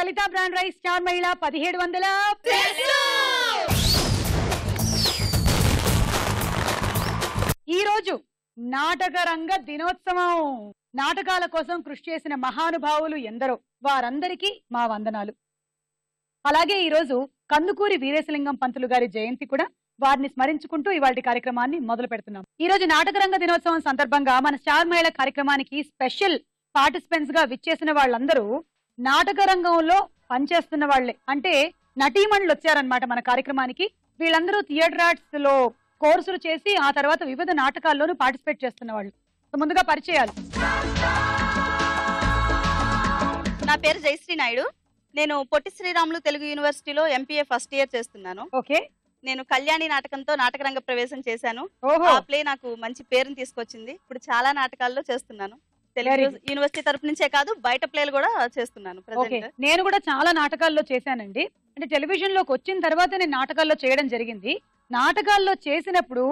లలిత brand rice star మహిళ 1700 ఈ రోజు నాటక రంగ దినోత్సవం. నాటకాల కోసం కృషి చేసిన మహానుభావులు ఎందరో, వారందరికీ మా వందనాలు. అలాగే ఈ రోజు కందుకూరి వీరేశలింగం పంతులు గారి జయంతి కూడా, వారిని స్మరించుకుంటూ ఇవాళ కార్యక్రమాన్ని మొదలు పెడుతున్నాం. ఈ రోజు నాటక రంగ దినోత్సవం సందర్భంగా మన స్టార్ మహిళ కార్యక్రమానికి స్పెషల్ పార్టిసిపెంట్స్ గా విచ్చేసిన వాళ్ళందరూ నాటక రంగంలో పనిచేస్తున్న వాళ్లే, అంటే నటీమణులు వచ్చారనమాట మన కార్యక్రమానికి. వీళ్ళందరూ థియేటర్ ఆర్ట్స్ లో కోర్సులు చేసి ఆ తర్వాత వివిధ నాటకాల్లోనూ పార్టిసిపేట్ చేస్తున్న వాళ్ళు. ముందుగా పరిచయాలు. నా పేరు జయశ్రీ నాయుడు. నేను పొట్టి శ్రీరాములు తెలుగు యూనివర్సిటీలో ఎంపీఏ ఫస్ట్ ఇయర్ చేస్తున్నాను. ఓకే. నేను కళ్యాణి నాటకంతో నాటక రంగ ప్రవేశం చేశాను. ఆ ప్లే నాకు మంచి పేరుని తీసుకొచ్చింది. ఇప్పుడు చాలా నాటకాల్లో చేస్తున్నాను. తెలుగు యూనివర్సిటీ తరపు నుంచే కాదు, బయట ప్లేలు కూడా చేస్తున్నాను. నేను కూడా చాలా నాటకాల్లో చేశానండి. అంటే టెలివిజన్ లోకి వచ్చిన తర్వాత నేను నాటకాల్లో చేయడం జరిగింది. నాటకాల్లో చేసినప్పుడు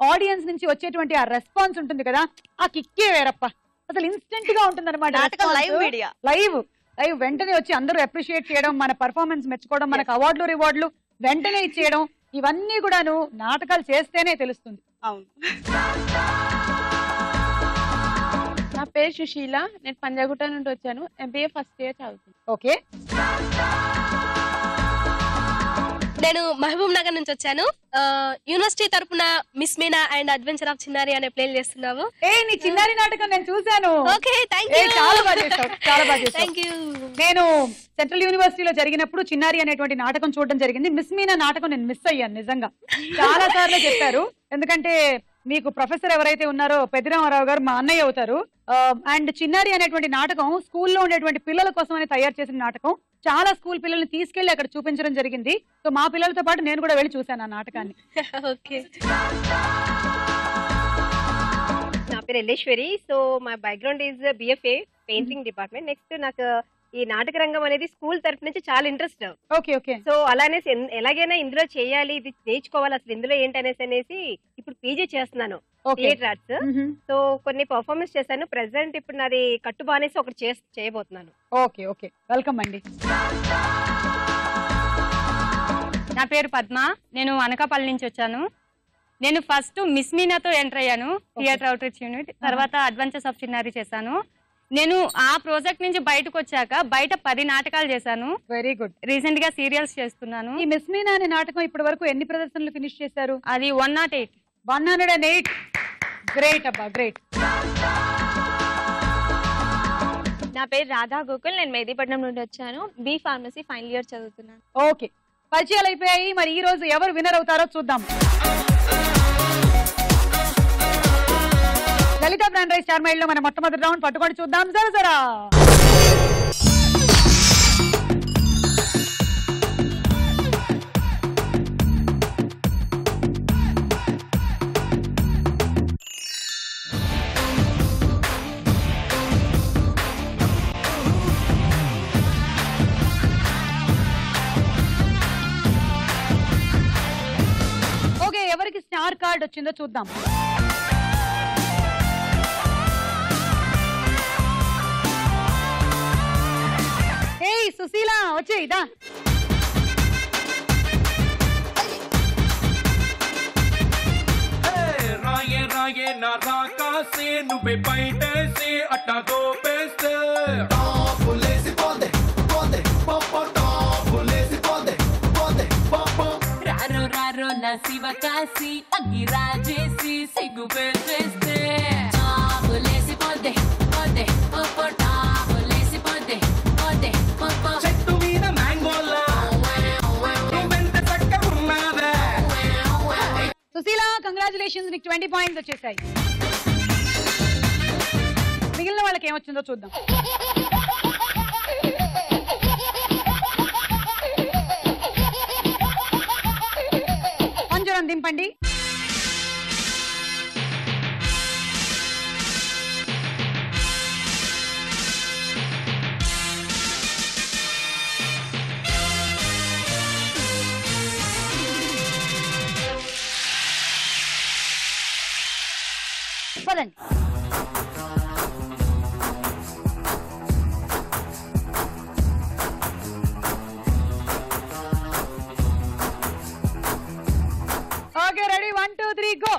ఆడియన్స్ నుంచి వచ్చేటువంటి ఆ రెస్పాన్స్ ఉంటుంది కదా, ఆ కిక్కే వేరప్ప. అసలు ఇన్స్టెంట్ గా ఉంటుంది అనమాట. లైవ్ వెంటనే వచ్చి అందరూ అప్రిషియేట్ చేయడం, మన పర్ఫార్మెన్స్ మెచ్చుకోవడం, మనకు అవార్డులు రివార్డులు వెంటనే ఇచ్చేయడం, ఇవన్నీ కూడాను నాటకాలు చేస్తేనే తెలుస్తుంది. అవును. నా పేరు సుశీల. నేను పంజాగుట్ట నుండి వచ్చాను. ఎంబీఏ ఫస్ట్ ఇయర్ చదువుతాను. ఓకే. నేను మహబూబ్ నగర్ నుంచి వచ్చాను. యూనివర్సిటీ తరపున miss Meena and adventure of చిన్నారి అనే ప్లే చేస్తున్నాము. నీ చిన్నారి నాటకం నేను చూశాను. ఓకే, చాలా బాగా చేశావు. నేను సెంట్రల్ యూనివర్సిటీలో జరిగినప్పుడు చిన్నారి అనేటువంటి నాటకం చూడడం జరిగింది. మిస్ మీనా నాటకం నేను మిస్ అయ్యాను నిజంగా. చాలా సార్లు చెప్పారు. ఎందుకంటే మీకు ప్రొఫెసర్ ఎవరైతే ఉన్నారో పెద్దిరామారావు గారు మా అన్నయ్య అవుతారు. అండ్ చిన్నారి అనేటువంటి నాటకం స్కూల్లో ఉండేటువంటి పిల్లల కోసమని తయారు చేసిన నాటకం. చాలా స్కూల్ పిల్లల్ని తీసుకెళ్లి అక్కడ చూపించడం జరిగింది. సో మా పిల్లలతో పాటు నేను కూడా వెళ్ళి చూశాను ఆ నాటకాన్ని. ఓకే. నా పేరు Elleswari. So my background is BFA painting department. Next నాకు ఈ నాటక రంగం అనేది స్కూల్ తరఫు నుంచి చాలా ఇంట్రెస్ట్. Okay okay. సో అలానే ఎలాగైనా ఇందులో చేయాలి, ఇది నేర్చుకోవాలి, అసలు ఇందులో ఏంటనేసి ఇప్పుడు పీజీ చేస్తున్నాను థియేటర్ ఆర్ట్స్. సో కొన్ని పర్ఫార్మెన్స్ చేశాను. ప్రెసెంట్ ఇప్పుడు నాది కట్టుబానేసి ఒకటి చేయబోతున్నాను. ఓకే ఓకే, వెల్కమ్ అండి. నా పేరు పద్మ. నేను అనకాపల్లి నుంచి వచ్చాను. నేను ఫస్ట్ మిస్ మీనాతో ఎంటర్ అయ్యాను థియేటర్ అవుట్రీచ్ యూనిట్. తర్వాత అడ్వెంచర్స్ ఆఫ్ చిన్నారి చేశాను. నేను ఆ ప్రాజెక్ట్ నుంచి బయటకు వచ్చాక బయట 10 నాటకాలు చేశాను. Very good. రీసెంట్ గా సీరియల్స్ చేస్తున్నాను. ఈ మిస్ మీనా అనే నాటకం ఇప్పటి వరకు ఎన్ని ప్రదర్శనలు ఫినిష్ చేశారు? అది 108. 108. గ్రేట్ అబ్బా, గ్రేట్. నా పేరు రాధా గోకుల్. నేను మెహదీపట్నం నుండి వచ్చాను. బి ఫార్మసీ ఫైనల్ ఇయర్ చదువుతున్నాను. ఓకే, పరిచయాలు అయిపోయాయి. మరి ఈ రోజు ఎవరు విన్నర్ అవుతారో చూద్దాం. లలిత బ్రాండ్ రైస్ స్టార్ మైల్లో మన మొట్టమొదటి రౌండ్ పట్టుకొని చూద్దాం. జరా ఓకే, ఎవరికి స్టార్ కార్డ్ వచ్చిందో చూద్దాం. సుశీల వచ్చే ఇదా. రాయే రాయే నా రాకాసే నువ్వే బయటేసి అట్టా దోపేస్తే టాపులేసి పోందే పోందే పాపా టాపులేసి పోందే పోందే పాపా రారో రారో నా శివకాసి అగ్గి రాజేసి సిగ్గు పెట్టేస్తే టాపులేసి పోందే పోందే పాపా టాపులేసి పోందే పోందే పాపా చెట్టు మీద మ్యాంగోలా నువ్వెంత చక్కగా ఉన్నావే. సుశీల, కంగ్రాచులేషన్స్, నీకు 20 పాయింట్స్ వచ్చేసాయి. మిగిలిన వాళ్ళకి ఏమొచ్చిందో చూద్దాం. పంజరం దింపండి. పదండి. 3 గో.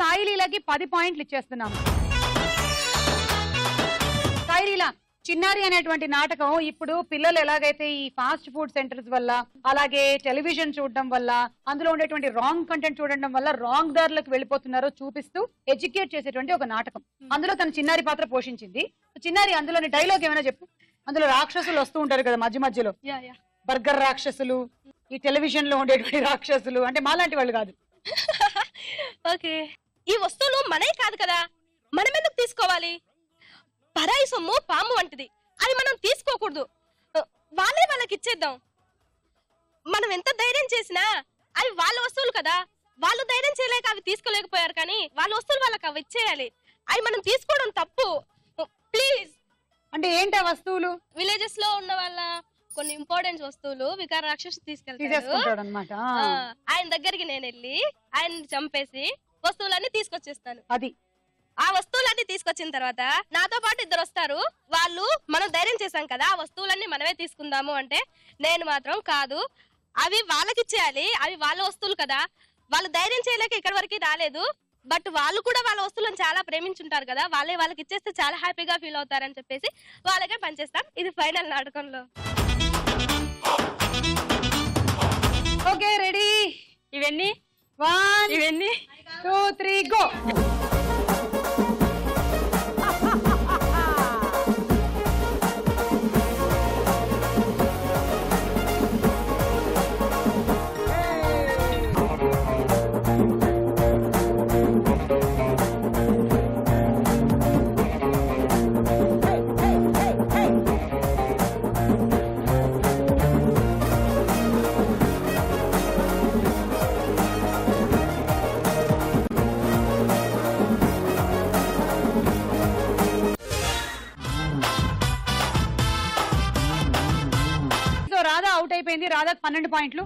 సాయి లీలకి 10 పాయింట్లు ఇచ్చేస్తున్నాము. సాయి లీల, చిన్నారి అనేటువంటి నాటకం ఇప్పుడు పిల్లలు ఎలాగైతే ఈ ఫాస్ట్ ఫుడ్ సెంటర్స్ వల్ల, అలాగే టెలివిజన్ చూడడం వల్ల, అందులో ఉండేటువంటి రాంగ్ కంటెంట్ చూడడం వల్ల రాంగ్ దారులకు వెళ్ళిపోతున్నారో చూపిస్తూ ఎడ్యుకేట్ చేసేటువంటి ఒక నాటకం. అందులో తన చిన్నారి పాత్ర పోషించింది. చిన్నారి, అందులోని డైలాగ్ ఏమైనా చెప్పు. అందులో రాక్షసులు వస్తూ ఉంటారు కదా మధ్య మధ్యలో, బర్గర్ రాక్షసులు, ఈ టెలివిజన్ లో ఉండేటువంటి రాక్షసులు, అంటే మాలాంటి వాళ్ళు కాదు. ఓకే, ఈ వస్తువులు మనమే కాదు కదా, మనం ఎందుకు తీసుకోవాలి? పరాయి సొమ్ము పాము వంటిది, అది మనం తీసుకోకూడదు. వాళ్ళే వాళ్ళకి ఇచ్చేద్దాం. మనం ఎంత ధైర్యం చేసినా అవి వాళ్ళ వస్తువులు కదా, వాళ్ళు ధైర్యం చేయలేక అవి తీసుకోలేకపోయారు, కానీ వాళ్ళ వస్తువులు వాళ్ళకి అవి ఇచ్చేయాలి. అవి మనం తీసుకోవడం తప్పు. ప్లీజ్. అంటే ఏంటి ఆ వస్తువులు? విలేజెస్ లో ఉన్న వాళ్ళ కొన్ని ఇంపార్టెంట్ వస్తువులు వికార రాక్షసు తీసుకెళ్తాడు అన్నమాట. ఆయన దగ్గరికి నేను వెళ్ళి ఆయన చంపేసి వస్తువులన్నీ తీసుకొచ్చేస్తాను. అది ఆ వస్తువులన్నీ తీసుకొచ్చిన తర్వాత నాతో పాటు ఇద్దరు వస్తారు. వాళ్ళు మనం ధైర్యం చేశాం కదా, ఆ వస్తువులన్నీ మనమే తీసుకుందాము అంటే నేను మాత్రం కాదు, అవి వాళ్ళకి ఇచ్చేయాలి, అవి వాళ్ళ వస్తువులు కదా, వాళ్ళు ధైర్యం చేయలేక ఇక్కడి వరకు రాలేదు, బట్ వాళ్ళు కూడా వాళ్ళ వస్తువులను చాలా ప్రేమించుంటారు కదా, వాళ్ళే వాళ్ళకి ఇచ్చేస్తే చాలా హ్యాపీగా ఫీల్ అవుతారని చెప్పేసి వాళ్ళకే పనిచేస్తాం. ఇది ఫైనల్ నాటకంలో. Okay, ready. ఇవన్నీ 1 ఇవన్నీ 2 3 గో. రాధా అవుట్ అయిపోయింది. రాధాకు 12 పాయింట్లు.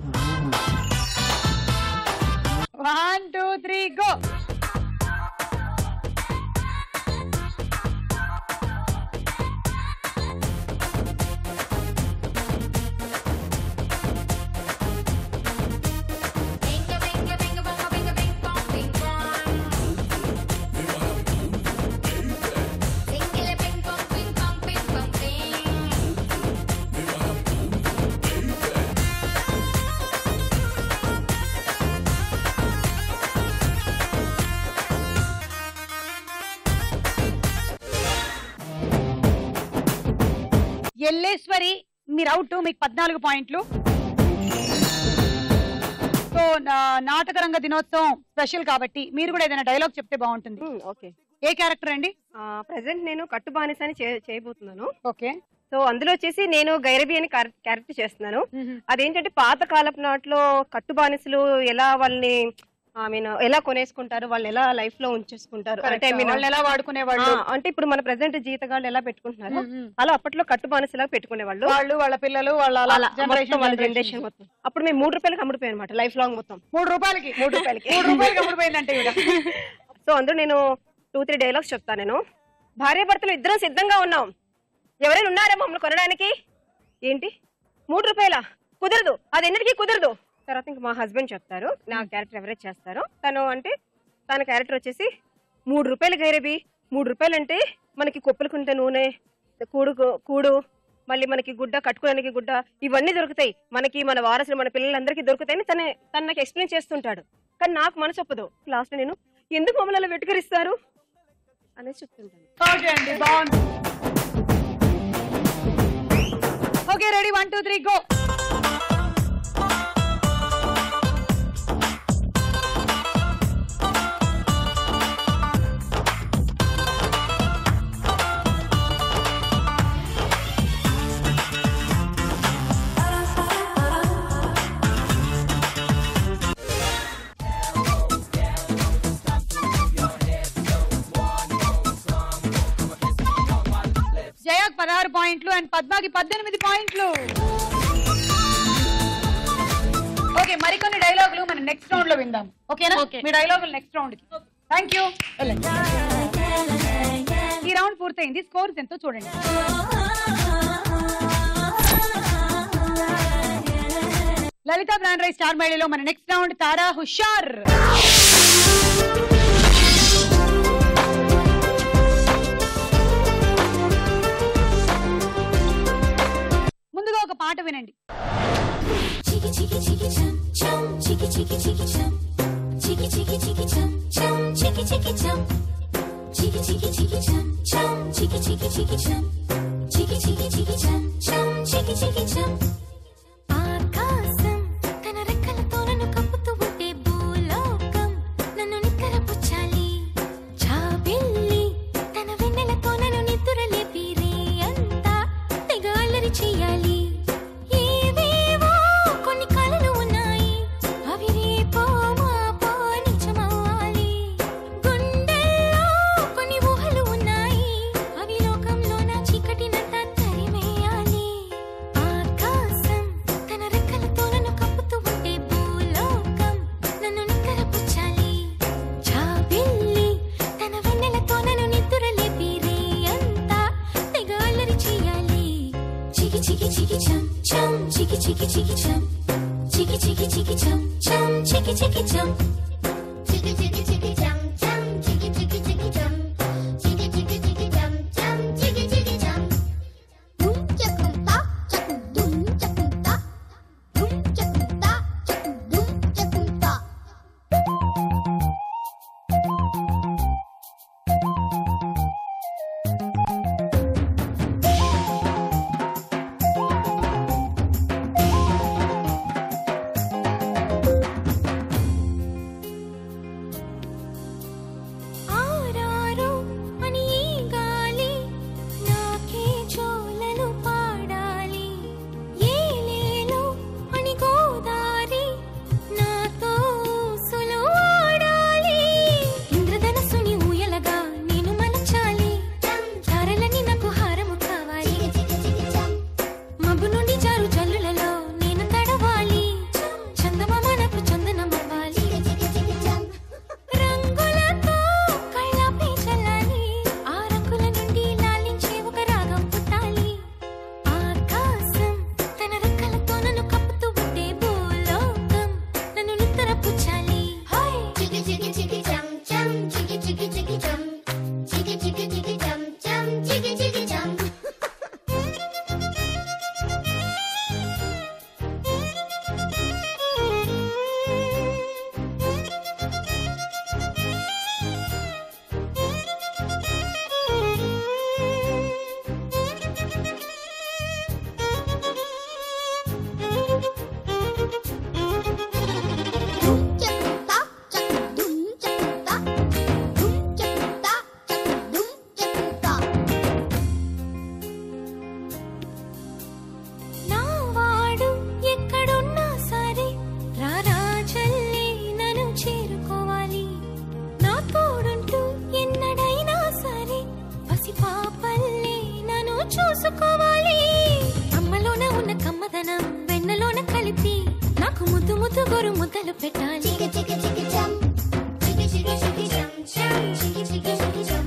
1 2 3 గో. ఎల్లేశ్వరి, మీరు అవుట్, మీకు 14 పాయింట్లు. సో నాటకరంగ దినోత్సవం స్పెషల్ కాబట్టి మీరు కూడా ఏదైనా డైలాగ్ చెప్తే బాగుంటుంది. ఓకే. ఏ క్యారెక్టర్ అండి? ప్రెసెంట్ నేను కట్టుబానిస అని చేయబోతున్నాను. ఓకే. సో అందులో వచ్చేసి నేను గైరబి అని క్యారెక్టర్ చేస్తున్నాను. అదేంటంటే పాత కాలపు నాట్లో కట్టుబానిసలు ఎలా వాళ్ళని ఎలా కొనేసుకుంటారు, వాళ్ళు ఎలా లైఫ్ లో ఉంచేసుకుంటారు, అంటే ఎలా వాడుకునేవాళ్ళు, అంటే ఇప్పుడు మన ప్రెసెంట్ జీతగాళ్ళు ఎలా పెట్టుకుంటున్నారు అలా అప్పట్లో కట్టుబానిసలాగా పెట్టుకునేవాళ్ళు. వాళ్ళు వాళ్ళ పిల్లలు వాళ్ళ జనరేషన్ మొత్తం. అప్పుడు మేము 3 రూపాయలకి అమ్ముడిపోయాయి అనమాట, లైఫ్ లాంగ్ మొత్తం 3 రూపాయలకి అమ్ముడిపోయిందంటే. సో అందులో నేను 2-3 డైలాగ్స్ చెప్తాను. నేను భార్యాభర్తలు ఇద్దరం సిద్ధంగా ఉన్నాం, ఎవరైనా ఉన్నారా మమ్మల్ని కొనడానికి? ఏంటి 3 రూపాయల? కుదరదు, అది ఎన్నటికీ కుదరదు. తర్వాత ఇంకా మా హస్బెండ్ చెప్తారు, నా క్యారెక్టర్ ఎవరైతే చేస్తారో తను, అంటే తన క్యారెక్టర్ వచ్చేసి 3 రూపాయలు గైరబి, 3 రూపాయలు అంటే మనకి కొప్పులకుంటే నూనె, కూడు, మళ్ళీ మనకి గుడ్డ, కట్టుకోవడానికి గుడ్డ, ఇవన్నీ దొరుకుతాయి మనకి, మన వారసులు, మన పిల్లలందరికీ దొరుకుతాయని తను నాకు ఎక్స్ప్లెయిన్ చేస్తుంటాడు. కానీ నాకు మనసు ఒప్పదు. లాస్ట్ నేను ఎందుకు మమ్మల్ని అలా వెట్టుకరిస్తారు అనేసి చెప్తుంటాను. ఓకే అండి, బాగుంది. Okay, ready. 1 2 3 గో. జయాకి 16 పాయింట్లు అండ్ పద్మాకి 18 పాయింట్లు. ఓకే, మరికొన్ని డైలాగులు మనం నెక్స్ట్ రౌండ్ లో విందాం. ఓకేనా? మీ డైలాగులు నెక్స్ట్ రౌండ్ కి. Thank you. ఈ రౌండ్ పూర్తయింది. స్కోర్స్ ఎంతో చూడండి. లలిత బ్రాండ్ రైస్ స్టార్ మైలీలో మన నెక్స్ట్ రౌండ్ తారా హుషార్. ముందుగా ఒక పాట వినండి. ఆకాశం తన రెక్కలతో నన్ను కప్పుతూ ఉంటే భూలోకం నన్ను నిక్కరపుచ్చాలి. చాబిల్లి తన వెన్నెలతో నన్ను నిద్రలేపి రే అంతా తెగ అల్లరి చెయ్యాలి. ఏవేవో కొన్ని కలలు ఉన్నాయి, అవి రేపో మాపో నిజమవ్వాలి. గుండెల్లో కొన్ని ఊహలు ఉన్నాయి, అవి లోకంలో నా చీకటినంతా తరిమేయాలి. ఆకాశం తన రెక్కలతో నన్ను కప్పుతూ ఉంటే భూలోకం నన్ను నిక్కరపుచ్చాలి. చాబిల్లి తన వెన్నెలతో నన్ను నిద్రలేపి రే అంతా తెగ అల్లరి చెయ్యాలి. చికి చికి చికి చం చం చికి చికి చికి చం చికి చికి చికి చం చం చికి చికి చం చికి చికి చికి చం చం చికి చికి చికి చం చికి చికి చికి చం చం చికి చికి చం దుం చకుంతా చకు దుం చకుంతా దుం చకుంతా చకు దుం చకుంతా. ఆరారు అని ఈ గాలి నాకే చోలలు పాడాలి. ఏలేలో అని గోదారి నాతో ఊసులు ఆడాలి. ఇంద్రధనస్సుని ఊయలగా నేను మలచాలి. తారలని నాకు హారము కావాలి. మబ్బు నుండి జారు జల్లులలో నేను తడవాలి. చందమామ నాకు చందనమవ్వాలి. రంగులతో కళ్ళపై చల్లాలి. ఆ రంగుల నుండి లాలించే ఒక రాగం పుట్టాలి. ఆకాశం తన రెక్కలతో నన్ను కప్పుతూ ఉంటే భూలోకం నన్ను నిద్రపుచ్చాలి. చికి చికి చికి చం చం చికి చికి చికి చం చికి చికి చికి చం చం చికి చికి చం. దుం చకుంతా చకు దుం చకుంతా దుం చకుంతా చకు దుం చకుంతా. నా వాడు ఎక్కడున్నా సరే రారాజల్లే నన్ను చేరుకోవాలి. నా తోడుంటూ ఎన్నడైనా సరే పసిపాపల్లే నన్ను చూసుకోవాలి. అమ్మలోన ఉన్న కమ్మదనం వెన్నలోన కలిపి నాకు ముద్దు ముద్దు గొరు ముద్దలు పెట్టాలి. చికి చికి చికి చం చికి చికి చికి చం చం చికి చికి చికి చం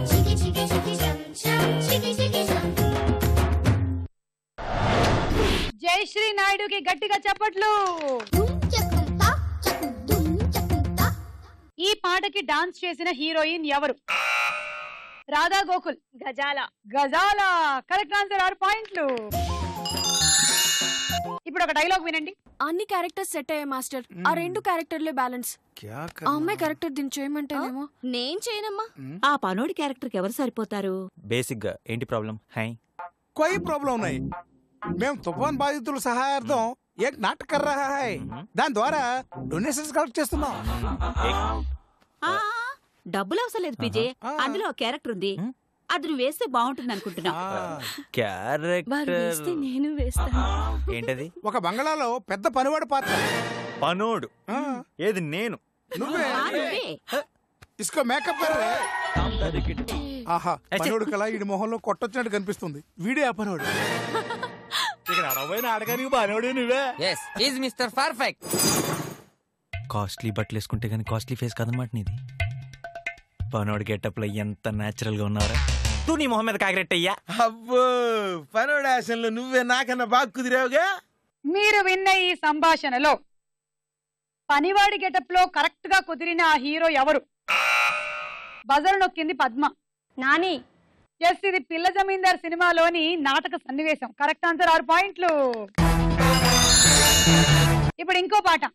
చికి చికి చికి చం చం చికి చికి చం. జయశ్రీ నాయుడుకి గట్టిగా చప్పట్లు. దుం చకుంతా చకు దుం చకుంతా. ఈ పాటకి డాన్స్ చేసిన హీరోయిన్ ఎవరు? రాధా గోకుల్. గజాల. గజాల కరెక్ట్ ఆన్సర్. 6 పాయింట్లు. ఇప్పుడు ఒక డైలాగ్ వినండి. అన్ని క్యారెక్టర్స్ సెట్ అయ్యే మాస్టర్, ఆ 2 క్యారెక్టర్లే బ్యాలెన్స్. ఆ అమ్మాయి క్యారెక్టర్ దీన్ని చేయమంటేనేమో. నేను చేయనమ్మా. ఆ పనోడి క్యారెక్టర్ ఎవరు సరిపోతారు? బేసిక్ గా ఏంటి ప్రాబ్లం? హై कोई प्रॉब्लम नहीं. మేము తుఫాన్ బాధితుల సహాయార్థం ఏక్ నాటక కర్ రహా హై. దాని ద్వారా డొనేషన్స్ కలెక్ట్ చేస్తున్నాం. డబ్బులు అవసరం లేదు పీజే. అందులో క్యారెక్టర్ ఉంది, అది నువ్వు వేస్తే బాగుంటుంది అనుకుంటున్నా. క్యారెక్టర్ నేను వేస్తాను. ఏంటది? ఒక బంగళాలో పెద్ద పనివాడు పాత్ర. పనోడు? ఏది నేను? నువ్వే. ఇస్కో మేకప్ కర్ రే. ఆహా పనోడు కలా ఈ మొహంలో కొట్టొచ్చినట్టు కనిపిస్తుంది. వీడే ఆ పనోడు. ఇక్కడ అడవైన ఆడగానికి పనోడు నువ్వే. Mister perfect. కాస్ట్లీ బట్టలు వేసుకుంటే కానీ కాస్ట్లీ ఫేస్ కాదనమాట నీది. పనోడు గెటప్ లో ఎంత నేచురల్ గా ఉన్నారా. నువ్వు నీ మొహం మీద కాకిరెట్టయ్యా. అబ్బో పనోడు ఆశంలో నువ్వే నాకన్నా బాగా కుదిరావుగా. మీరు విన్న ఈ సంభాషణలో పనివాడి గెటప్ లో కరెక్ట్ గా కుదిరిన ఆ హీరో ఎవరు? బజర్ నొక్కింది పద్మ. నాని. ఎస్, ఇది పిల్ల జమీందార్ సినిమాలోని నాటక సన్నివేశం. కరెక్ట్ ఆన్సర్, 6 పాయింట్లు. ఇప్పుడు ఇంకో పాట.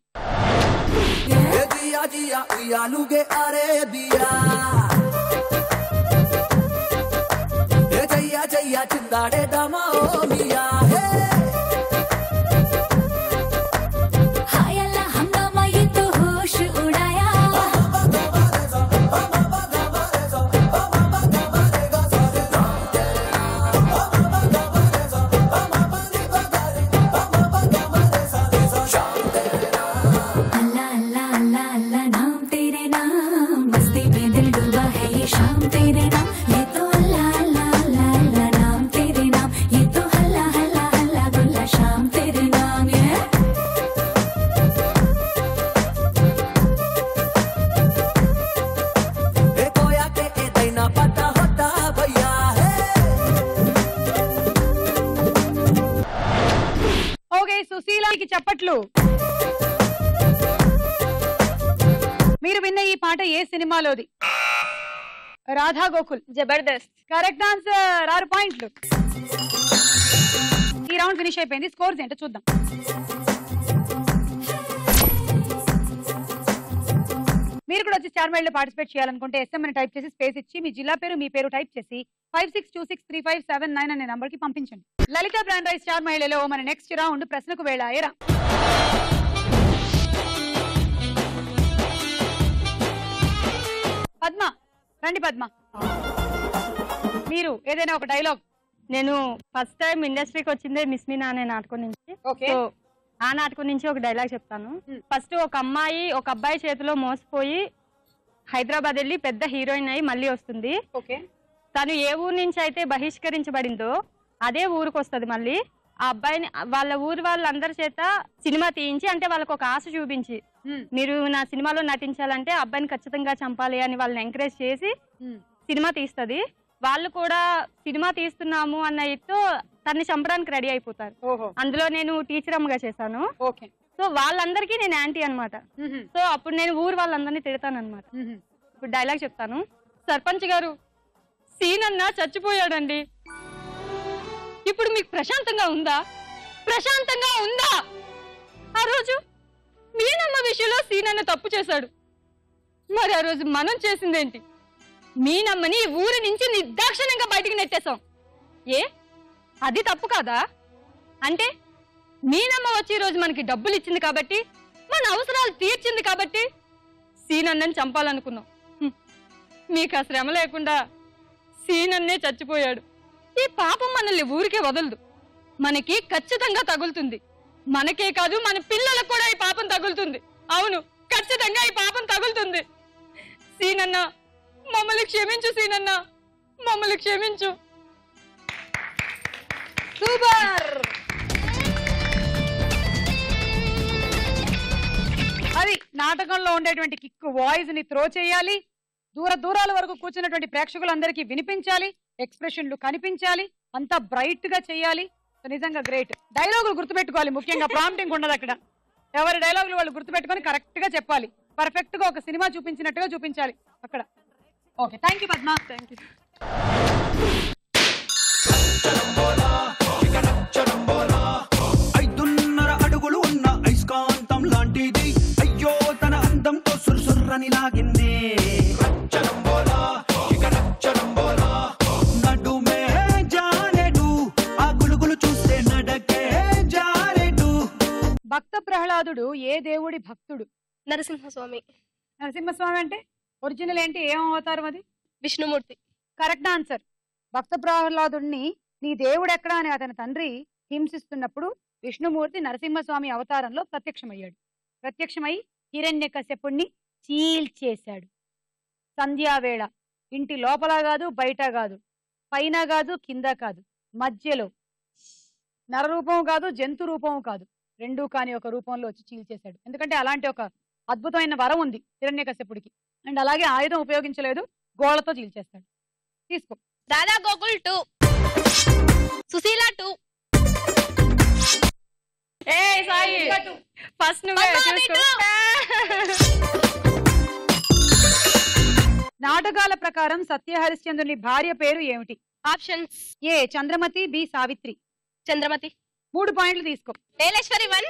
సుశీలాకి చెప్పట్లు. మీరు విన్న ఈ పాట ఏ సినిమాలోది? రాధా గోకుల్. జబర్దస్త్. కరెక్ట్ ఆన్సర్, 6 పాయింట్లు. ఈ రౌండ్ ఫినిష్ అయిపోయింది. స్కోర్స్ ఏంటో చూద్దాం. మీరు కూడా వచ్చి స్టార్ మైల్ లో పార్టిసిపేట్ చేయాలనుకుంటే ఎస్ఎం అని టైప్ చేసి స్పేస్ ఇచ్చి మీ జిల్లా పేరు మీ పేరు టైప్ చేసి 56263579 అనే నంబర్ కి పంపించండి. లలిత బ్రాండ్ రైస్ స్టార్ మహిళలో మన నెక్స్ట్ రౌండ్ ప్రశ్నకు వేళాయరా. పద్మ రండి. పద్మ, మీరు ఏదైనా ఒక డైలాగ్. నేను ఫస్ట్ టైం ఇండస్ట్రీకి వచ్చిందే మిస్ మీనా అనే నాటకం నుంచి. ఓకే. ఆ నాటకం నుంచి ఒక డైలాగ్ చెప్తాను. ఫస్ట్ ఒక అమ్మాయి ఒక అబ్బాయి చేతిలో మోసపోయి హైదరాబాద్ వెళ్ళి పెద్ద హీరోయిన్ అయి మళ్ళీ వస్తుంది. తను ఏ ఊరు నుంచి అయితే బహిష్కరించబడిందో అదే ఊరికి వస్తుంది. మళ్ళీ ఆ అబ్బాయిని వాళ్ళ ఊరు వాళ్ళందరి చేత సినిమా తీయించి, అంటే వాళ్ళకి ఒక ఆశ చూపించి, మీరు నా సినిమాలో నటించాలంటే అబ్బాయిని ఖచ్చితంగా చంపాలి అని వాళ్ళని ఎంకరేజ్ చేసి సినిమా తీస్తుంది. వాళ్ళు కూడా సినిమా తీస్తున్నాము అన్న ఇట్తో తన్ని చంపడానికి రెడీ అయిపోతారు. అందులో నేను టీచర్ అమ్మగా చేశాను. సో వాళ్ళందరికీ నేను యాంటీ అనమాట. సో అప్పుడు నేను ఊరు వాళ్ళందరినీ తిడతాను అనమాట. ఇప్పుడు డైలాగ్ చెప్తాను. సర్పంచ్ గారు, సీన్ అన్న చచ్చిపోయాడండి. ఇప్పుడు మీకు ప్రశాంతంగా ఉందా? ప్రశాంతంగా ఉందా? ఆ రోజు మీనమ్మ విషయంలో సీన్ అన్న తప్పు చేశాడు. మరి ఆ రోజు మనం చేసిందేంటి? మీనమ్మని ఊరి నుంచి నిర్దాక్షిణ్యంగా బయటికి నెట్టేశాం. ఏ అది తప్పు కాదా? అంటే మీనమ్మ వచ్చి ఈ రోజు మనకి డబ్బులు ఇచ్చింది కాబట్టి, మన అవసరాలు తీర్చింది కాబట్టి సీనన్నని చంపాలనుకున్నాం. మీకు ఆ శ్రమ లేకుండా సీనన్నే చచ్చిపోయాడు. ఈ పాపం మనల్ని ఊరికే వదలదు, మనకి ఖచ్చితంగా తగులుతుంది. మనకే కాదు మన పిల్లలకు కూడా ఈ పాపం తగులుతుంది. అవును, ఖచ్చితంగా ఈ పాపం తగులుతుంది. సీనన్న మమ్మల్ని క్షమించు, సీనన్న మమ్మల్ని క్షమించు. సూపర్. అది నాటకంలో ఉండేటువంటి కిక్. వాయిస్ ని త్రో చేయాలి, దూరాల వరకు కూర్చున్నటువంటి ప్రేక్షకులందరికీ వినిపించాలి, ఎక్స్ప్రెషన్లు కనిపించాలి, అంతా బ్రైట్ గా చేయాలి. నిజంగా గ్రేట్. డైలాగులు గుర్తుపెట్టుకోవాలి, ముఖ్యంగా ప్రాంప్టింగ్ ఉండదు అక్కడ. ఎవరి డైలాగులు వాళ్ళు గుర్తుపెట్టుకొని కరెక్ట్ గా చెప్పాలి. పర్ఫెక్ట్ గా ఒక సినిమా చూపించినట్టుగా చూపించాలి అక్కడ. Okay, thank you Padma. Thank you. 5.5 అడుగులు ఉన్న ఐస్కాంతం లాంటిది, అయ్యో తన అందంతో సుర్సుర్రని లాగింది. నడుమే జారెడు, ఆ గులుగులు చూస్తే నడకే జారెడు. భక్త ప్రహ్లాదుడు ఏ దేవుడి భక్తుడు? నరసింహస్వామి. నరసింహస్వామి అంటే ఒరిజినల్ ఏంటి? ఏం అవతారం అది? విష్ణుమూర్తి. Correct answer. భక్త ప్రహ్లాదుడిని నీ దేవుడు ఎక్కడా అని అతని తండ్రి హింసిస్తున్నప్పుడు విష్ణుమూర్తి నరసింహస్వామి అవతారంలో ప్రత్యక్షమయ్యాడు. ప్రత్యక్షమై హిరణ్యకశ్యపుణ్ణి చీల్చేశాడు. సంధ్యావేళ ఇంటి లోపల కాదు, బయట కాదు, పైన కాదు, కింద కాదు, మధ్యలో నరరూపం కాదు, జంతు రూపం కాదు, రెండూ కాని ఒక రూపంలో వచ్చి చీల్చేశాడు. ఎందుకంటే అలాంటి ఒక అద్భుతమైన వరం ఉంది హిరణ్యకశ్యపుడికి. అండ్ అలాగే ఆయుధం ఉపయోగించలేదు, గోళ్లతో చీల్చేస్తాడు. తీసుకో. రాధా గోకుల్ 2, సుశీల 2. సాయి ఫస్ట్ నాటకాల ప్రకారం సత్యహరిశ్చంద్రుని భార్య పేరు ఏమిటి? ఆప్షన్స్: ఏ చంద్రమతి, బి సావిత్రి. చంద్రమతి. 3 పాయింట్లు తీసుకో. నీలేశ్వరి 1,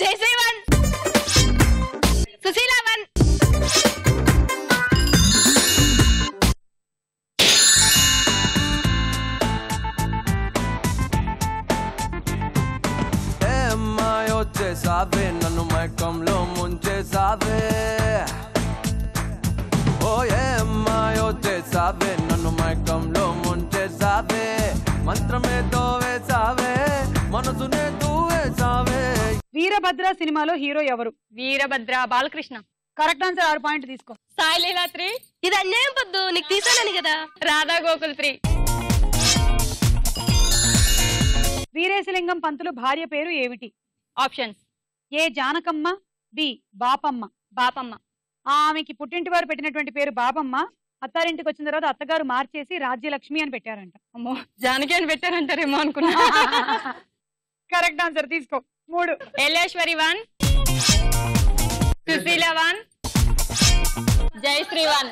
జయశ్రీ 1, సుశీల 1. వచ్చేసావే నన్ను మైకంలో ముంచేసావే, ఓ ఏ అమ్మాయి వచ్చేసావే నన్ను మైకంలో ముంచేసావే, మంత్రమే తోవేసావే మనసునే తూవేసావే. వీరభద్ర సినిమాలో హీరో ఎవరు? వీరభద్ర బాలకృష్ణ. Correct answer. 6 పాయింట్లు తీసుకో. సాయిలీలా 3. ఇది అన్యాయం పొద్దు, నీకు తీసానని కదా. రాధా గోకుల్ 3. వీరేశలింగం పంతులు భార్య పేరు ఏమిటి? ఆప్షన్స్: ఏ జానకమ్మ, బి బాపమ్మ. బాపమ్మ. ఆమెకి పుట్టింటి వారు పెట్టినటువంటి పేరు బాపమ్మ. అత్తారింటికి వచ్చిన తర్వాత అత్తగారు మార్చేసి రాజ్యలక్ష్మి అని పెట్టారంట. అమ్మో, జానకి అని పెట్టారంటారేమో అనుకున్నా. Correct answer. తీసుకో. 3. ఎల్లేశ్వరి 1, సుశీల 1, జయశ్రీ 1.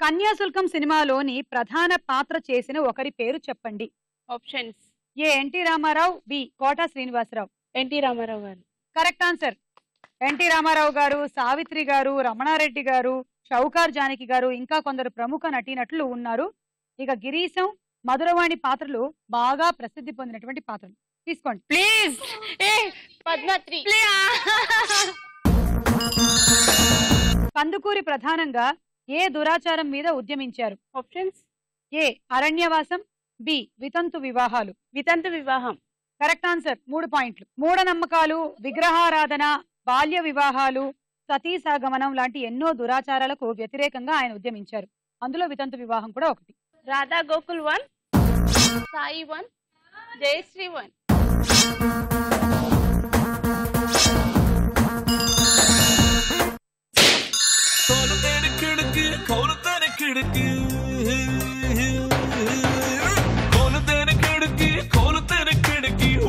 కన్యాశుల్కం సినిమాలోని ప్రధాన పాత్ర చేసిన ఒకరి పేరు చెప్పండి. ఆప్షన్స్: ఏ ఎన్టీ రామారావు, బి కోట శ్రీనివాసరావు. ఎన్టీ రామారావు గారు. Correct answer. ఎన్టీ రామారావు గారు, సావిత్రి గారు, రమణారెడ్డి గారు, షౌకార్ జానకి గారు, ఇంకా కొందరు ప్రముఖ నటీనటులు ఉన్నారు. ఇక గిరీశం, మధురవాణి పాత్రలు బాగా ప్రసిద్ధి పొందినటువంటి పాత్రలు. తీసుకోండి ప్లీజ్. పద్మశ్రీ. కందుకూరి ప్రధానంగా ఏ దురాచారం మీద ఉద్యమించారు? ఆప్షన్స్: ఏ అరణ్యవాసం, బి వితంతు వివాహాలు. వితంతు వివాహం. Correct answer. 3 పాయింట్లు. మూఢనమ్మకాలు, విగ్రహారాధన, బాల్య వివాహాలు, సతీ సహగమనం లాంటి ఎన్నో దురాచారాలకు వ్యతిరేకంగా ఆయన ఉద్యమించారు. అందులో వితంతు వివాహం కూడా ఒకటి. రాధా గోకుల్ 1, సాయి 1, జయశ్రీ 1.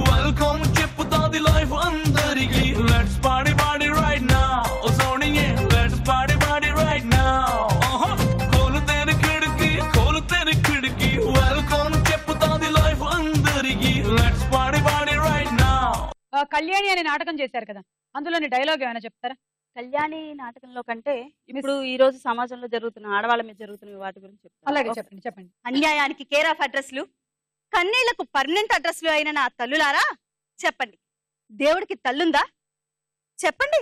వెల్కమ్ చెప్పుతాది లైఫ్ అందరికి. Let's party party right now. Sounding let's party party right now. కోలుతేనే కిడికి వెల్కమ్ చెప్పుతాది లైఫ్ అందరికి. Let's party party right now. Kalyani అనే నాటకం చేశారు కదా, అందులోని డైలాగ్ ఏమైనా చెప్తారా? కళ్యాణి నాటకంలో కంటే ఇప్పుడు ఈ రోజు సమాజంలో జరుగుతున్న ఆడవాళ్ళ మీద జరుగుతున్న వాటి గురించి అలాగే చెప్పండి. అన్యాయానికి కేర్ ఆఫ్ అడ్రస్లు, కన్నీళ్లకు పర్మనెంట్ అడ్రస్లు అయిన నా తల్లులారా చెప్పండి, దేవుడికి తల్లుందా? చెప్పండి.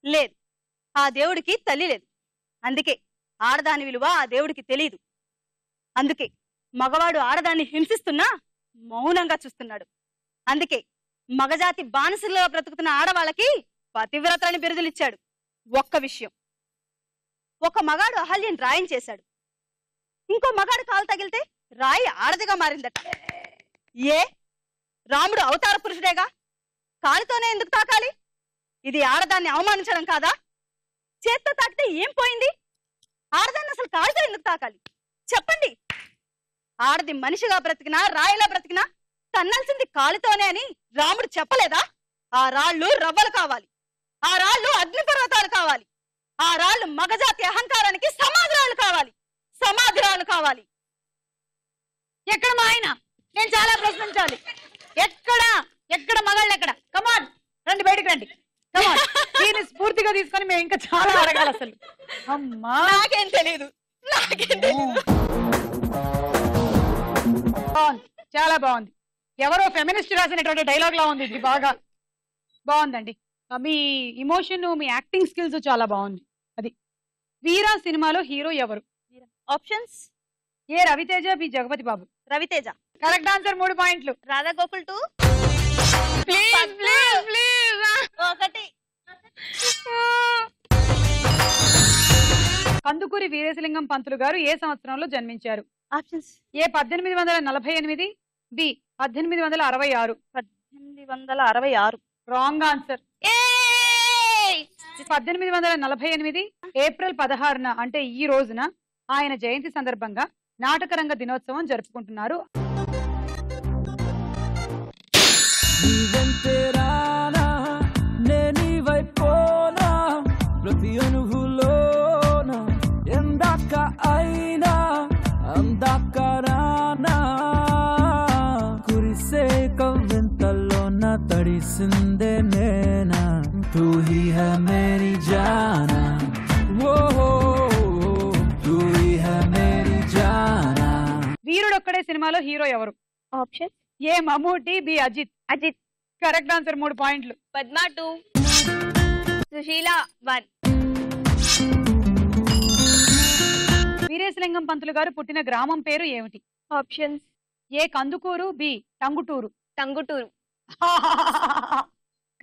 లేదు, ఆ దేవుడికి తల్లి లేదు. అందుకే ఆడదాని విలువ ఆ దేవుడికి తెలియదు. అందుకే మగవాడు ఆడదాన్ని హింసిస్తున్నా మౌనంగా చూస్తున్నాడు. అందుకే మగజాతి బానిసల్లో బ్రతుకుతున్న ఆడవాళ్ళకి పతివ్రతలని బిరుదులిచ్చాడు. ఒక్క విషయం, ఒక మగాడు అహల్యని రాయం చేశాడు, ఇంకో మగాడు కాలు తగిలితే రాయి ఆడదిగా మారిందట. ఏ రాముడు అవతార పురుషుడేగా, కాలుతోనే ఎందుకు తాకాలి? ఇది ఆడదాన్ని అవమానించడం కాదా? చేత్తో తాకితే ఏం పోయింది? ఆడదాన్ని అసలు కాలుతో ఎందుకు తాకాలి? చెప్పండి. ఆడది మనిషిగా బ్రతికినా రాయిలా బ్రతికినా తన్నాల్సింది కాలుతోనే అని రాముడు చెప్పలేదా? ఆ రాళ్ళు రవ్వలు కావాలి, ఆ రాళ్ళు అగ్నిపర్వతాలు కావాలి, ఆ రాళ్ళు మగజాతి అహంకారానికి సమాధిరాళ్ళు కావాలి, సమాధిరాళ్ళు కావాలి. ఎక్కడ మా ఆయన? నేను చాలా ప్రశ్నించాలి. ఎక్కడ మగాళ్ళు ఎక్కడ? కమాన్ రండి, బయటకు రండి. కమాన్, దీన్ని స్ఫూర్తిగా తీసుకొని మేము ఇంకా చాలా అడగాలి. అసలు అమ్మా నాకేం తెలియదు. బాగుంది, చాలా బాగుంది. ఎవరో ఫెమినిస్ట్ రాసినటువంటి డైలాగ్ లా ఉంది ఇది. బాగా బాగుందండి. మీ ఇమోషన్, మీ యాక్టింగ్ స్కిల్స్ చాలా బాగుంది. అది వీరా సినిమాలో హీరో ఎవరు? Options: A Raviteja, B Jagapathi Babu. Raviteja. Correct answer. 3 పాయింట్లు. రాధా గోకుల్ 2. ఒకటి. కందుకూరి వీరేశలింగం పంతులు గారు ఏ సంవత్సరంలో జన్మించారు? ఆప్షన్స్: ఏ 1848, బి 1866. 1866. Wrong answer. 1848 ఏప్రిల్ 16న అంటే ఈ రోజున ఆయన జయంతి సందర్భంగా నాటకరంగ దినోత్సవం జరుపుకుంటున్నారు. ప్రతి అనుభూలోన ఎందాక అయినా అందాక రానా కురిసే కవ్వింతల్లోన తడిసిందే నేనా తూ హీ హై మేరీ జానా ఓ తూ హీ హై మేరీ జానా. వీరుడొక్కడే సినిమాలో హీరో ఎవరు? Option: A Mammootty, B Ajith. Ajith. Correct answer. 3 పాయింట్లు. పద్మా 2. సుశీల 1. వీరేశలింగం పంతులు గారు పుట్టిన గ్రామం పేరు ఏమిటి? ఆప్షన్స్: ఏ కందుకూరు, బి టంగుటూరు. టంగుటూరు.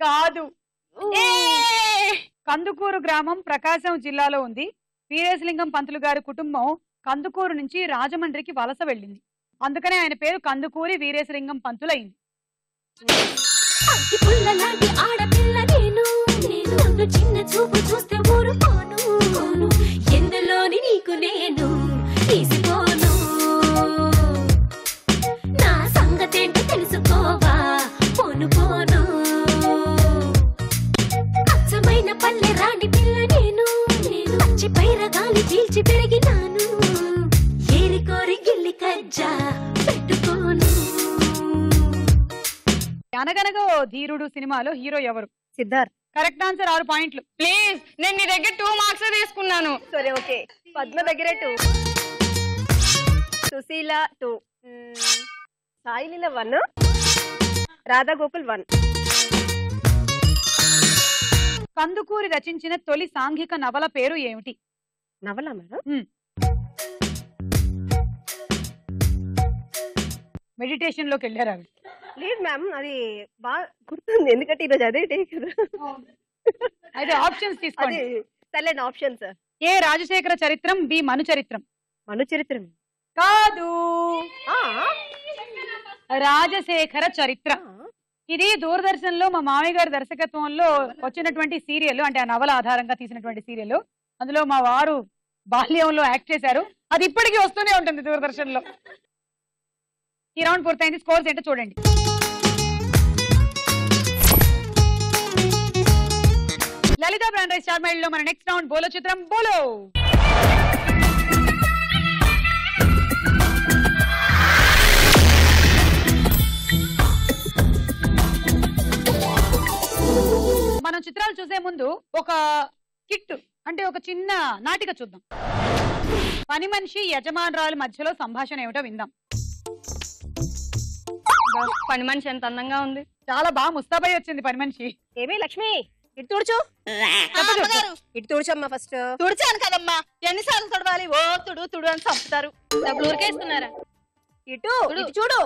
కాదు. కందుకూరు గ్రామం ప్రకాశం జిల్లాలో ఉంది. వీరేశలింగం పంతులు గారి కుటుంబం కందుకూరు నుంచి రాజమండ్రికి వలస వెళ్ళింది. అందుకనే ఆయన పేరు కందుకూరి వీరేశలింగం పంతులైంది. పుల్లలాంటి ఆడపిల్ల నేను నన్ను చిన్న చూపు చూస్తే ఊరుకోను ఎందులోని నీకు నేను తీసిపోను నా సంగతేంటో తెలుసుకోవా పోను పోను అచ్చమైన పల్లె రాణి పిల్ల నేను పచ్చి పైర గాలి పీల్చి పెరిగినాను ఏరి కోరి గిల్లి కజ్జా పెట్టుకోను. అనగనగా ఓ ధీరుడు సినిమాలో హీరో ఎవరు? సిద్ధార్థ్. Correct answer. 6 పాయింట్లు. ప్లీజ్, నేను నీ దగ్గర 2 మార్క్స్ తీసుకున్నాను. సరే ఓకే. పద్మ దగ్గర 2, సుశీల 2, సాయిలీల 1, రాధా గోకుల్ 1. కందుకూరి రచించిన తొలి సాంఘిక నవల పేరు ఏమిటి? నవల మేడం? మెడిటేషన్ లోకి వెళ్ళారు ఆవిడ. లేదు మ్యామ్, అది బాగా గుర్తుంది ఎందుకంటే ఈరోజు అదే డే కదా. అయితే ఆప్షన్స్ తీసుకోండి. సర్లేండి ఆప్షన్స్. ఏ రాజశేఖర చరిత్రం, బి మను చరిత్రం. మను చరిత్రం కాదు, రాజశేఖర చరిత్ర. ఇది దూరదర్శన్ లో మా మామయ్య గారి దర్శకత్వంలో వచ్చినటువంటి సీరియల్, అంటే ఆ నవల ఆధారంగా తీసినటువంటి సీరియల్. అందులో మా వారు బాల్యంలో యాక్ట్ చేశారు. అది ఇప్పటికీ వస్తూనే ఉంటుంది దూరదర్శన్ లో. ఈ రౌండ్ పూర్తయింది. స్కోర్స్ ఏంటో చూడండి. లలిత బ్రాండ్ రైస్ స్టార్ మైల్ లో మన నెక్స్ట్ రౌండ్ బోలో చిత్రం బోలో. మనం చిత్రాలు చూసే ముందు ఒక కిట్, అంటే ఒక చిన్న నాటిక చూద్దాం. పని మనిషి యజమానురాలు మధ్యలో సంభాషణ ఏమిటో విందాం. పని మనిషి ఎంత అందంగా ఉంది. చాలా బాగా ముస్తాబై వచ్చింది పని మనిషి. ఏమే లక్ష్మి, ఇటు తుడుచు. ఇటు తుడుచమ్మా ఫస్ట్. తుడిచాను కదమ్మా, ఎన్నిసార్లు తుడవాలి? ఓ తుడు తుడు అని చంపుతారు. డబ్బులు ఊరికేస్తున్నారా? ఇటు చూడు.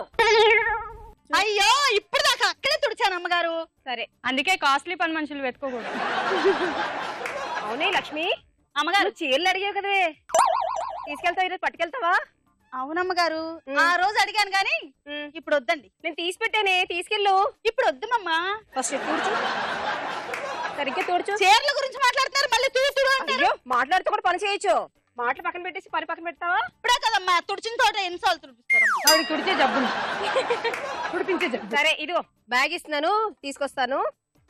అయ్యో, ఇప్పుడు దాకా అక్కడే తుడిచాను అమ్మగారు. సరే, అందుకే కాస్ట్లీ పని మనుషులు వెతుకోకూడదు. అవునే లక్ష్మి, అమ్మగారు చీరలు అడిగావు కదవే, తీసుకెళ్తావా? ఈరోజు పట్టుకెళ్తావా? అవునమ్మగారు, ఆ రోజు అడిగాను గాని ఇప్పుడు వద్దండి. నేను తీసి పెట్టానే, తీసుకెళ్ళు. ఇప్పుడు వద్దమ్మా. ఫస్ట్ తుడుచు, సరిగ్గా తుడుచు. చీరల గురించి మాట్లాడుతున్నారు, మళ్ళీ తుడు తుడు అంటారు. మాట్లాడుతూ కూడా పని చేయొచ్చు. మాటలు పక్కన పెట్టేసి పని పక్కన పెడతావా? ఇప్పుడే కదమ్మా తుడిచిన తోట ఎన్నిసార్లు తుడిపిస్తారమ్మా? ఆవిడ తుడిచే జబ్బు, తుడిపించే జబ్బు. సరే, ఇదిగో బ్యాగ్ ఇస్తున్నాను, తీసుకొస్తాను.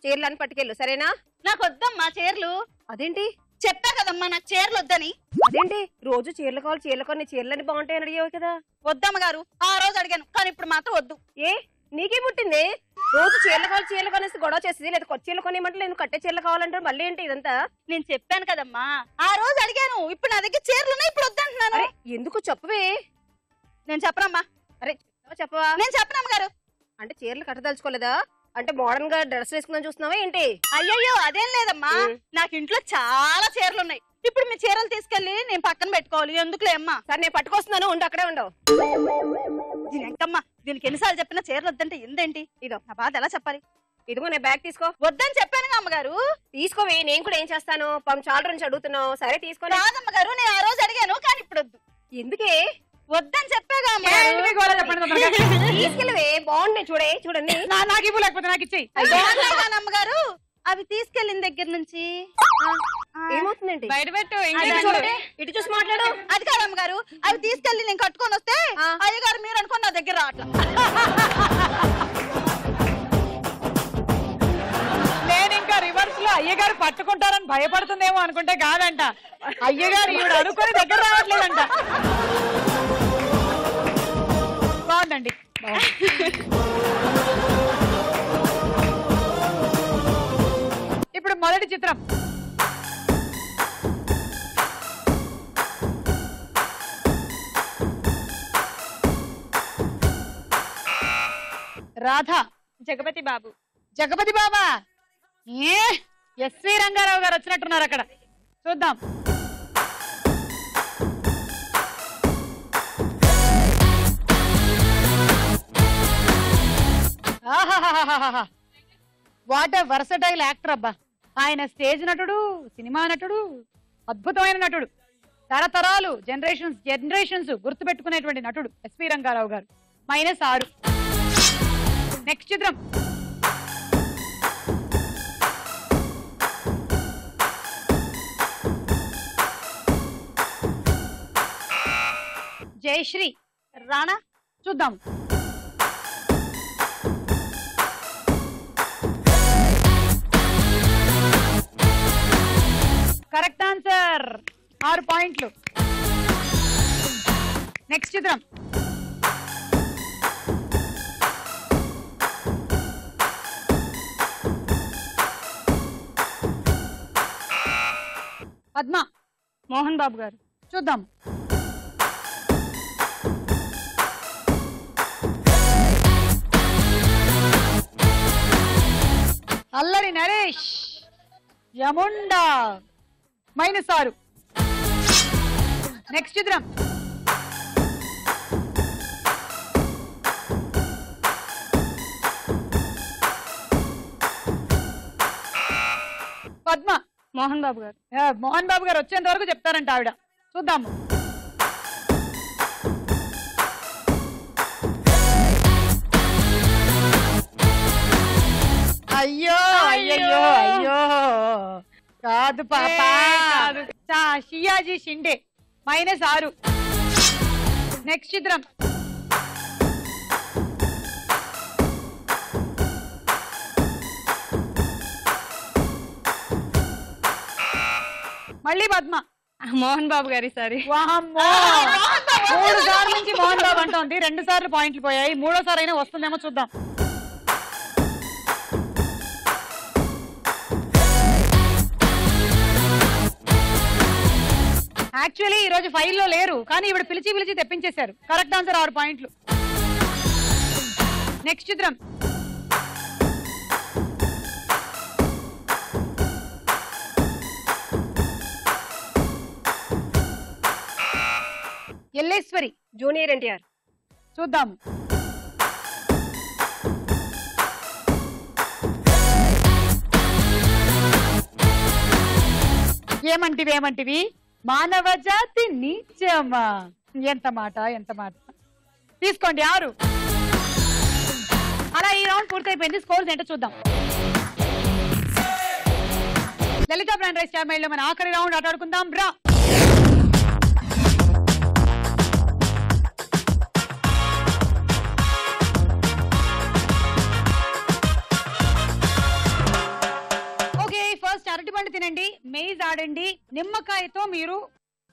చీరలు అని పట్టుకెళ్ళు, సరేనా? నాకు వద్దమ్మా చీరలు. అదేంటి? చెప్పా కదమ్మా నాకు చీరలు వద్దని. అదేంటి రోజు చీరలు కావాలి, చీరలు కొన్ని చీరలని బాగుంటాయని అడిగావు కదా. వద్దమ్మగారు, ఆ రోజు అడిగాను కానీ ఇప్పుడు మాత్రం వద్దు. ఏ నీకే పుట్టింది? రోజు చీరలు కావాలి, చీరలు కొనేసి గొడవ చేసేది, లేదా కొత్త చీరలు కొనేమంటే నేను కట్టే చీరలు కావాలంటారు. మళ్ళీ ఏంటి ఇదంతా? నేను చెప్పాను కదమ్మా, ఆ రోజు అడిగాను. ఇప్పుడు నా దగ్గర చీరలు ఉన్నాయి, ఇప్పుడు వద్దంటున్నాను. ఎందుకు చెప్పవే? నేను చెప్పనమ్మా. అరే చెప్పవా? నేను చెప్పనమ్మగారు. అంటే చీరలు కట్టదలుచుకోలేదా? అంటే మోడర్న్ గా డ్రెస్ వేసుకుందని చూస్తున్నావా ఏంటి? అయ్యయ్యో అదేం లేదమ్మా, నాకు ఇంట్లో చాలా చీరలు ఉన్నాయి. ఇప్పుడు మీ చీరలు తీసుకెళ్లి నేను పక్కన పెట్టుకోవాలి, ఎందుకులే అమ్మా. సరే నేను పట్టుకొస్తున్నాను, ఉండు అక్కడే ఉండవు. ఎంకమ్మా, దీనికి ఎన్నిసార్లు చెప్పినా చీరలు వద్దంటే ఎందేంటి? ఇదో నా బాధ ఎలా చెప్పాలి? ఇదిగో నేను బ్యాగ్ తీసుకో. వద్దని చెప్పాను అమ్మగారు. తీసుకోవే, నేను కూడా ఏం చేస్తాను, పాపం చాలా నుంచి అడుగుతున్నావు. సరే తీసుకో. రాదమ్మగారు, నేను ఆ రోజు అడిగాను కానీ ఇప్పుడు వద్దు. ఎందుకే? వద్దని చెప్పాగా తీసుకెళ్ళవే, బాగుంటాయి చూడే. చూడండి, నాకు ఇవ్వు, లేకపోతే నాకు ఇచ్చేయి. అమ్మగారు అవి తీసుకెళ్ళిన దగ్గర నుంచి ఏమవుతుందండి? బయట పెట్టు, ఇటు చూసి మాట్లాడు. అది కాదమ్మగారు, అవి తీసుకెళ్ళి నేను కట్టుకొని వస్తే అయ్యగారు మీరు అనుకోండి నా దగ్గర రావట్లా. నేను ఇంకా రివర్స్ లో అయ్యగారు పట్టుకుంటారని భయపడుతుందేమో అనుకుంటే కాదంట, అయ్యగారు ఈవిడ అనుకుని దగ్గర రావట్లేదంట. బాగుందండి. ఇప్పుడు మొదటి చిత్రం. రాధా. జగపతి బాబు. జగపతి బాబా. ఎస్వి రంగారావు గారు వచ్చినట్టున్నారు అక్కడ, చూద్దాం. వాట్ ఎ వర్సటైల్ యాక్టర్ అబ్బా. ఆయన స్టేజ్ నటుడు, సినిమా నటుడు, అద్భుతమైన నటుడు. తరతరాలు జనరేషన్స్ గుర్తుపెట్టుకునేటువంటి నటుడు ఎస్వి రంగారావు గారు. -6. నెక్స్ట్ చిత్రం. జయశ్రీ. రాణా. చూద్దాం. Correct answer. 6 పాయింట్లు. నెక్స్ట్ చిత్రం. పద్మ. మోహన్ బాబు గారు. చూద్దాం. అల్లరి నరేష్. యముండా. -6. నెక్స్ట్ చిత్రం. పద్మ. మోహన్ బాబు గారు. మోహన్ బాబు గారు వచ్చేంత వరకు చెప్తారంట ఆవిడ. చూద్దాము. అయ్యో అయ్యో అయ్యో, కాదు పాప, షియాజీ షిండే. -6. నెక్స్ట్ చిత్రం. మళ్ళీ పద్మ. మోహన్ బాబు గారి సారి. 3 సార్లు నుంచి మోహన్ బాబు అంటోంది. 2 సార్లు పాయింట్లు పోయాయి. 3వ సారి అయినా వస్తుందేమో చూద్దాం. యాక్చువల్లీ ఈ రోజు ఫైల్లో లేరు, కానీ ఇవిడ పిలిచి తెప్పించేశారు. Correct answer. 6 పాయింట్లు. నెక్స్ట్ చిత్రం. ఎల్లేశ్వరి. జూనియర్ ఎన్టీఆర్. చూద్దాం. ఏమంటివి మానవ జాతి నీచమా. ఎంత మాట. తీసుకోండి 6. అలా ఈ రౌండ్ పూర్తయిపోయింది. స్కోర్స్ ఏంటో చూద్దాం. లలిత బ్రాండ్ రైస్ స్టార్ మైల్లో మన ఆఖరి రౌండ్ ఆటాడుకుందాం రా. ఓకే, ఫస్ట్ అరటిపండు తినండి, మెయిజ్ ఆడండి, నిమ్మకాయతో మీరు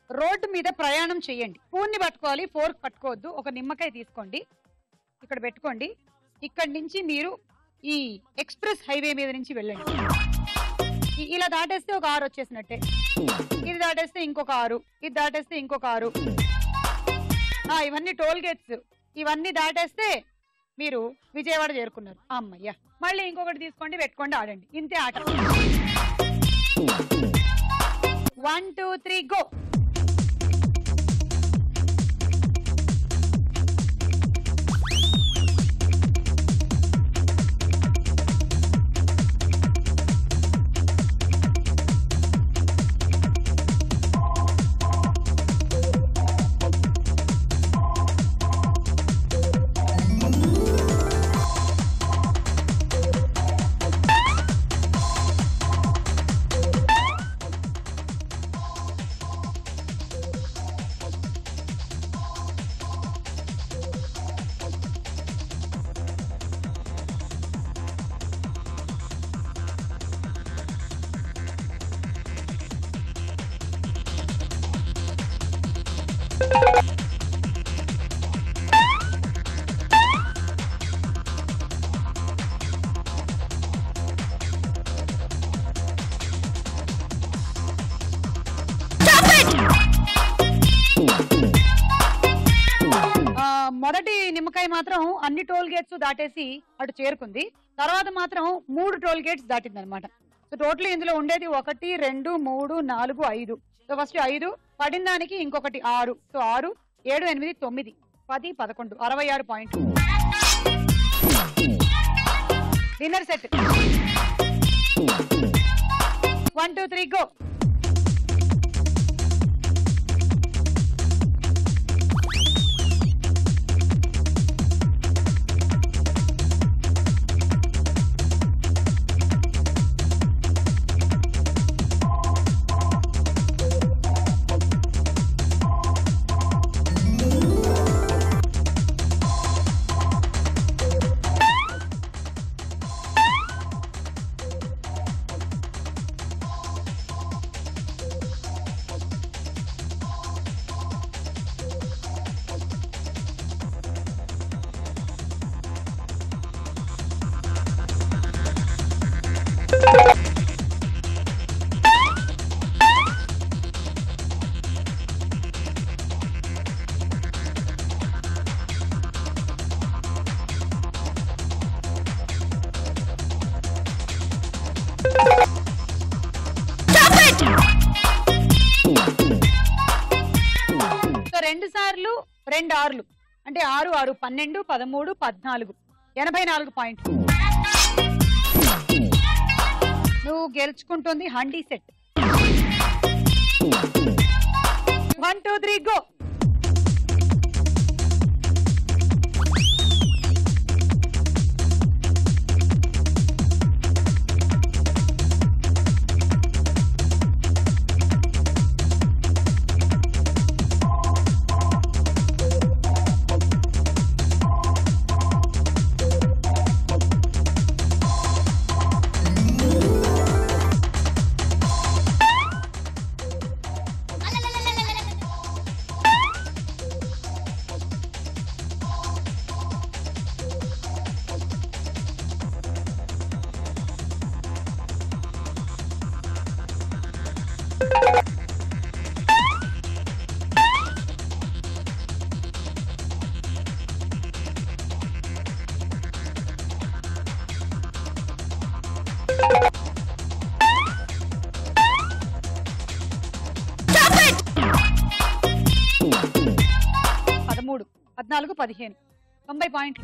రోడ్డు మీద ప్రయాణం చేయండి. స్పూన్ని పట్టుకోవాలి, ఫోర్క్ పట్టుకోవద్దు. ఒక నిమ్మకాయ తీసుకోండి, ఇక్కడ పెట్టుకోండి. ఇక్కడి నుంచి మీరు ఈ ఎక్స్ప్రెస్ హైవే మీద నుంచి వెళ్ళండి. ఇలా దాటేస్తే ఒక 6 వచ్చేసినట్టే. ఇది దాటేస్తే ఇంకొక 6, ఇది దాటేస్తే ఇంకొక 6. ఇవన్నీ టోల్ గేట్స్. ఇవన్నీ దాటేస్తే మీరు విజయవాడ చేరుకున్నారు. అమ్మయ్య, మళ్ళీ ఇంకొకటి తీసుకోండి, పెట్టుకోండి, ఆడండి. ఇంతే ఆట. 1 2 3 గో. మొదటి నిమ్మకాయ మాత్రం అన్ని టోల్ గేట్స్ దాటేసి అటు చేరుకుంది. తర్వాత మాత్రం 3 టోల్ గేట్స్ దాటింది అనమాట. సో టోటల్ ఇందులో ఉండేది 1 2 3 4 5. సో ఫస్ట్ 5 పడిన దానికి ఇంకొకటి 6. సో 6 7 8 9 10 11 66 పాయింట్లు. Dinner set. 1 2 3 గో. సో 2 సార్లు 2 6లు అంటే 6 6 12 13 14 84 పాయింట్లు. నువ్వు గెలుచుకుంటుంది హండీ సెట్. 1 2 3 గో. పదమూడు 14 15 90 పాయింట్లు.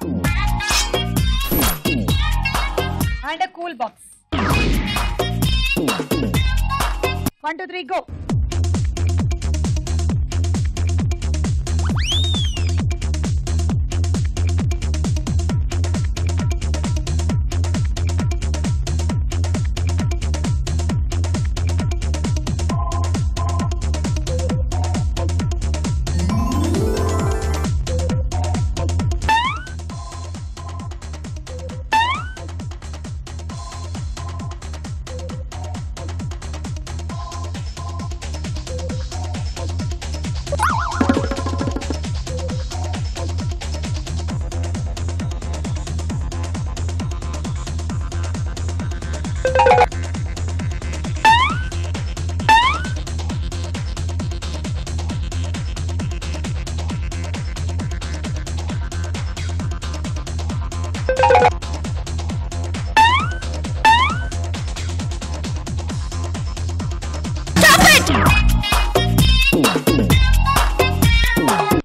And cool box. 1 2 3 go.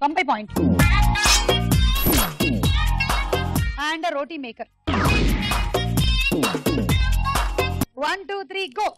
90 point. And roti maker. 1 2 3 go.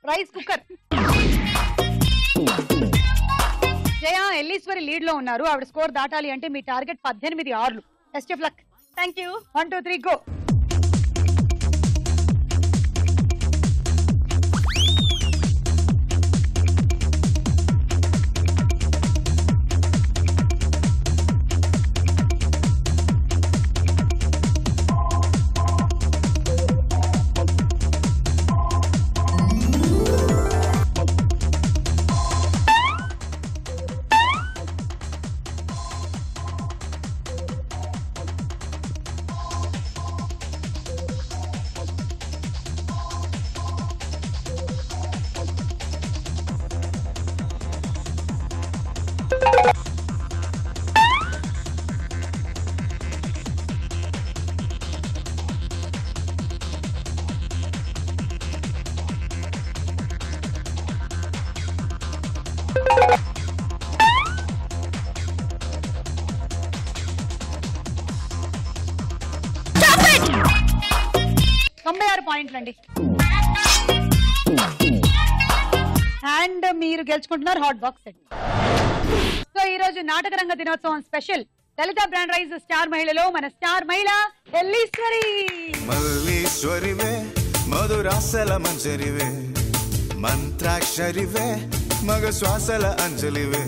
Rice cooker. Jaya Elleswari lead లో ఉన్నారు. ఆవిడ స్కోర్ దాటాలి అంటే మీ target 18 6. Best of luck. Thank you. 1 2 3 go. పాయింట్లండి. అండ్ మీరు గెలుచుకుంటున్నారు హాట్ బాక్స్ సెట్. సో ఈ రోజు నాటక రంగ దినోత్సవం special Lalitha brand rice star మహిళలో మన స్టార్ మహిళ ఎల్లీశ్వరి. మల్లీశ్వరివే మధురాసల మంజరివే మంత్రాక్షరివే మగ శ్వాసల అంజలివే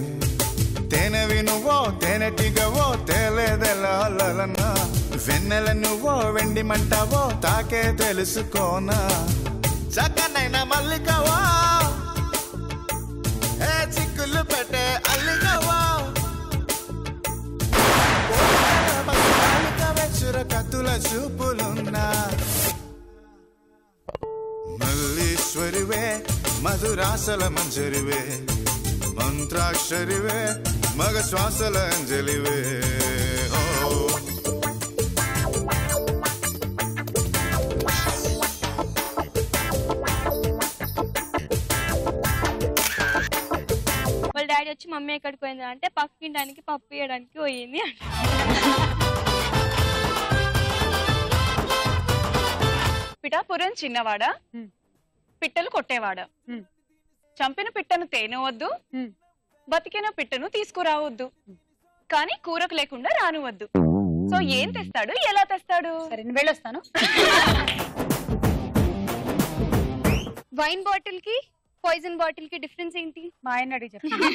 తేనెవి నువ్వో తేనెటిగవో తేలేదెలన్నా వెన్నెల నువ్వో వెండి మంటావో తాకే తెలుసుకోనా చక్కనైన మల్లికవో ఏ చిక్కులు పెట్టే అల్లికవో చురకత్తుల చూపులున్నా మల్లీశ్వరివే మధురాసల మంజరివే మంత్రాక్షరివే మగ శ్వాసల అంజలివే. వాళ్ళ డాడీ వచ్చి మమ్మీ ఎక్కడికి పోయింది అంటే పప్పు తినడానికి పప్పు వేయడానికి పోయింది. పిఠాపురం చిన్నవాడా పిట్టలు కొట్టేవాడా చంపిన పిట్టను తేనవద్దు బతికిన పిట్టను తీసుకురావద్దు కానీ కూరకు లేకుండా రానివద్దు. సో ఏం తెస్తాడు ఎలా తెస్తాడు? సరే వెళ్ళొస్తాను. వైన్ బాటిల్ కి పాయిజన్ బాటిల్ కి డిఫరెన్స్ ఏంటి? మా ఆయన అడిగి చెప్పండి.